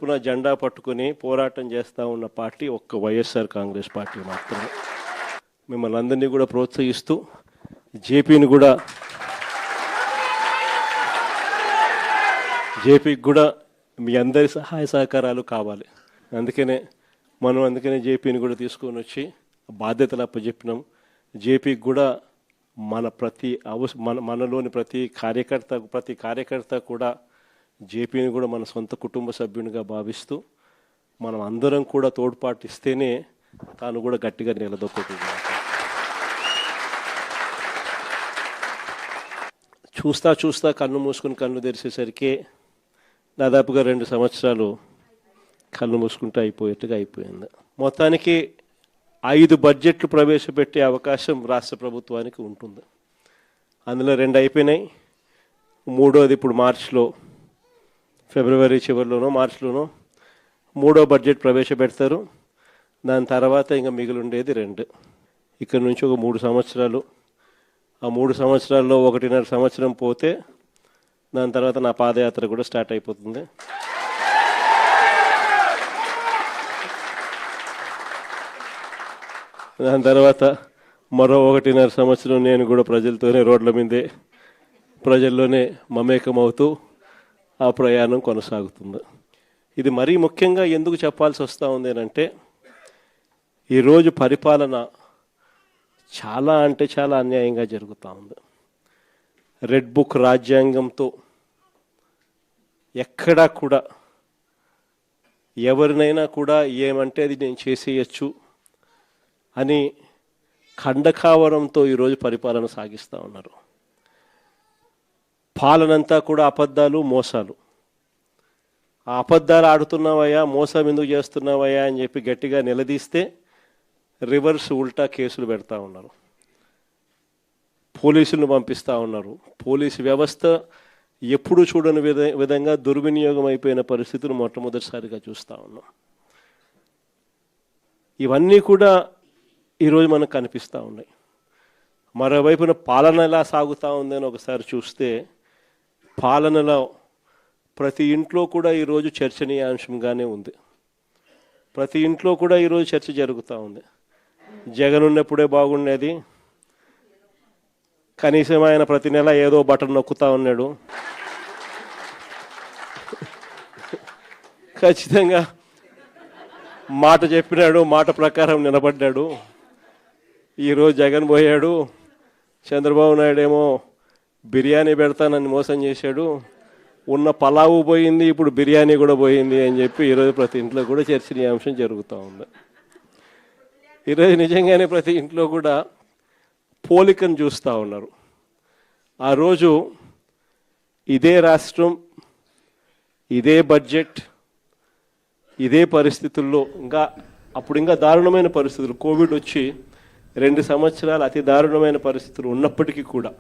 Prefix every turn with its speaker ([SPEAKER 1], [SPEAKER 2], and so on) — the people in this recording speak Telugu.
[SPEAKER 1] తరపున జెండా పట్టుకుని పోరాటం చేస్తూ ఉన్న పార్టీ ఒక్క వైఎస్ఆర్ కాంగ్రెస్ పార్టీ మాత్రమే. మిమ్మల్ని అందరినీ కూడా ప్రోత్సహిస్తూ జేపీకి కూడా మీ అందరి సహాయ సహకారాలు కావాలి. అందుకనే జేపీని కూడా తీసుకొని వచ్చి బాధ్యతలు అప్పచెప్పినాం. జేపీకి కూడా మనలోని ప్రతి కార్యకర్త కూడా జేపీని కూడా మన సొంత కుటుంబ సభ్యునిగా భావిస్తూ మనం అందరం కూడా తోడ్పాటు ఇస్తేనే తాను కూడా గట్టిగా నిలదొక్కుంటుంది. చూస్తా కన్ను మూసుకుని కన్ను తెరిచేసరికి దాదాపుగా 2 సంవత్సరాలు కళ్ళు మూసుకుంటూ అయిపోయింది. మొత్తానికి 5 బడ్జెట్లు ప్రవేశపెట్టే అవకాశం రాష్ట్ర ప్రభుత్వానికి ఉంటుంది. అందులో 2 అయిపోయినాయి. 3వది ఇప్పుడు ఫిబ్రవరి చివరిలోనో మార్చిలోనో 3వ బడ్జెట్ ప్రవేశపెడతారు. దాని తర్వాత ఇంకా మిగిలి ఉండేది 2. ఇక్కడ నుంచి ఒక 3 సంవత్సరాలు. ఆ 3 సంవత్సరాల్లో 1.5 సంవత్సరం పోతే దాని తర్వాత నా పాదయాత్ర కూడా స్టార్ట్ అయిపోతుంది. దాని తర్వాత మరో 1.5 సంవత్సరం నేను కూడా ప్రజలతోనే రోడ్ల మీదే ప్రజల్లోనే మమేకమవుతూ ఆ ప్రయాణం కొనసాగుతుంది. ఇది మరీ ముఖ్యంగా ఎందుకు చెప్పాల్సి వస్తూ ఉంది అంటే ఈరోజు పరిపాలన చాలా అంటే చాలా అన్యాయంగా జరుగుతూ ఉంది. రెడ్ బుక్ రాజ్యాంగంతో ఎక్కడా కూడా ఎవరినైనా కూడా ఏమంటే అది నేను చేసేయచ్చు అని ఖండకావరంతో ఈరోజు పరిపాలన సాగిస్తూ ఉన్నారు. పాలనంతా కూడా అబద్ధాలు, మోసాలు. ఆ అబద్ధాలు ఆడుతున్నావయ్యా, మోసం ఎందుకు చేస్తున్నావయ్యా అని చెప్పి గట్టిగా నిలదీస్తే రివర్స్ ఉల్టా కేసులు పెడతా ఉన్నారు. పోలీసులను పంపిస్తూ ఉన్నారు. పోలీసు వ్యవస్థ ఎప్పుడు చూడని విధంగా దుర్వినియోగం అయిపోయిన పరిస్థితులు మొట్టమొదటిసారిగా చూస్తూ ఉన్నాం. ఇవన్నీ కూడా ఈరోజు మనకు కనిపిస్తూ ఉన్నాయి. మరోవైపున పాలన ఎలా సాగుతూ ఉందని ఒకసారి చూస్తే పాలనలో ప్రతి ఇంట్లో కూడా ఈరోజు చర్చనీయాంశంగానే ఉంది. ప్రతి ఇంట్లో కూడా ఈరోజు చర్చ జరుగుతూ ఉంది. జగన్ ఉన్నప్పుడే బాగుండేది, కనీసం ఆయన ప్రతి నెల ఏదో బటన్ నొక్కుతూ ఉన్నాడు, ఖచ్చితంగా మాట చెప్పినాడు, మాట ప్రకారం నిలబడ్డాడు. ఈరోజు జగన్ పోయాడు, చంద్రబాబు నాయుడు ఏమో బిర్యానీ పెడతానని మోసం చేశాడు, ఉన్న పలావు పోయింది, ఇప్పుడు బిర్యానీ కూడా పోయింది అని చెప్పి ఈరోజు ప్రతి ఇంట్లో కూడా చర్చనీయాంశం జరుగుతూ ఉంది. ఈరోజు నిజంగానే ప్రతి ఇంట్లో కూడా పోలికను చూస్తూ ఉన్నారు. ఆ రోజు ఇదే రాష్ట్రం, ఇదే బడ్జెట్, ఇదే పరిస్థితుల్లో అప్పుడు ఇంకా దారుణమైన పరిస్థితులు, కోవిడ్ వచ్చి 2 సంవత్సరాలు అతి దారుణమైన పరిస్థితులు ఉన్నప్పటికీ కూడా